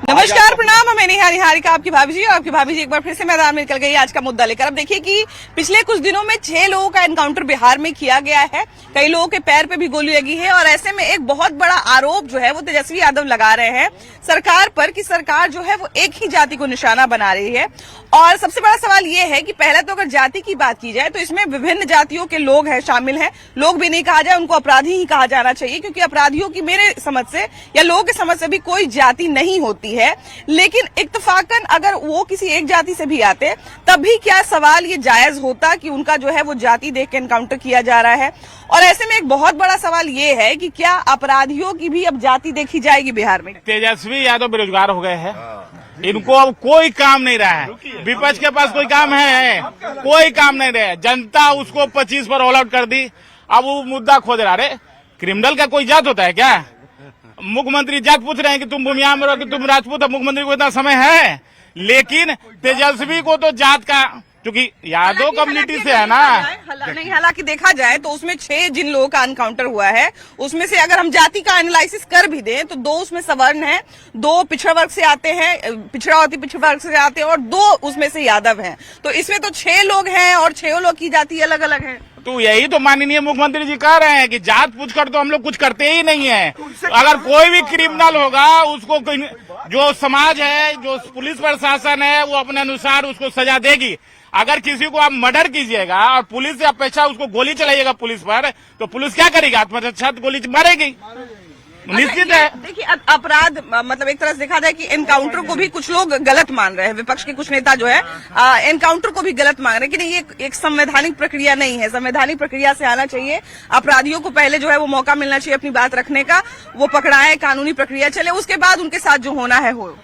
नमस्कार, प्रणाम। मैं नेहा निहारिका, आपकी भाभी जी। और आपकी भाभी जी एक बार फिर से मैदान में निकल गई आज का मुद्दा लेकर। अब देखिए कि पिछले कुछ दिनों में 6 लोगों का एनकाउंटर बिहार में किया गया है। कई लोगों के पैर पे भी गोली लगी है और ऐसे में एक बहुत बड़ा आरोप जो है वो तेजस्वी यादव लगा रहे हैं सरकार पर कि सरकार जो है वो एक ही जाति को निशाना बना रही है। और सबसे बड़ा सवाल ये है कि पहले तो अगर जाति की बात की जाए तो इसमें विभिन्न जातियों के लोग हैं, शामिल हैं। लोग भी नहीं कहा जाए, उनको अपराधी ही कहा जाना चाहिए, क्योंकि अपराधियों की मेरे समझ से या लोगों की समझ से भी कोई जाति नहीं होती है। लेकिन इत्तफाकन अगर वो किसी एक जाति से भी आते तब भी क्या सवाल ये जायज होता कि उनका जो है वो जाति देख के एनकाउंटर किया जा रहा है। और ऐसे में एक बहुत बड़ा सवाल ये है कि क्या अपराधियों की भी अब जाति देखी जाएगी बिहार में। तेजस्वी यादव बेरोजगार हो गए हैं, इनको अब कोई काम नहीं रहा है। विपक्ष के पास कोई काम है? कोई काम नहीं रहा। जनता उसको 25 पर ऑल आउट कर दी। अब वो मुद्दा खोज रहा है। क्रिमिनल का कोई जात होता है क्या? मुख्यमंत्री जात पूछ रहे हैं कि तुम भूमिया में रहो कि तुम राजपूत हो। मुख्यमंत्री को इतना समय है, लेकिन तेजस्वी को तो जात का, क्योंकि यादव कम्युनिटी से है ना। नहीं, हालांकि देखा जाए तो उसमें 6 जिन लोगों का एनकाउंटर हुआ है उसमें से अगर हम जाति का एनालिसिस कर भी दें तो 2 उसमें सवर्ण हैं, 2 पिछड़ा वर्ग से आते हैं, पिछड़ा वर्ग से आते हैं और 2 उसमें से यादव हैं। तो इसमें तो 6 लोग हैं और 6 लोग की जाति अलग अलग है। तो यही तो माननीय मुख्यमंत्री जी कह रहे हैं कि जात पूछकर तो हम लोग कुछ करते ही नहीं है। अगर कोई भी क्रिमिनल होगा उसको जो समाज है, जो पुलिस प्रशासन है, वो अपने अनुसार उसको सजा देगी। अगर किसी को आप मर्डर कीजिएगा और पुलिस से अपेक्षा उसको गोली चलाइएगा पुलिस पर, तो पुलिस क्या करेगी? आत्मरक्षा गोली मारेगी, निश्चित है। देखिए, अपराध मतलब एक तरह से देखा जाए कि एनकाउंटर को भी कुछ लोग गलत मान रहे हैं। विपक्ष के कुछ नेता जो है एनकाउंटर को भी गलत मान रहे हैं कि नहीं, ये एक संवैधानिक प्रक्रिया नहीं है। संवैधानिक प्रक्रिया से आना चाहिए। अपराधियों को पहले जो है वो मौका मिलना चाहिए अपनी बात रखने का, वो पकड़ाए, कानूनी प्रक्रिया चले, उसके बाद उनके साथ जो होना है हो।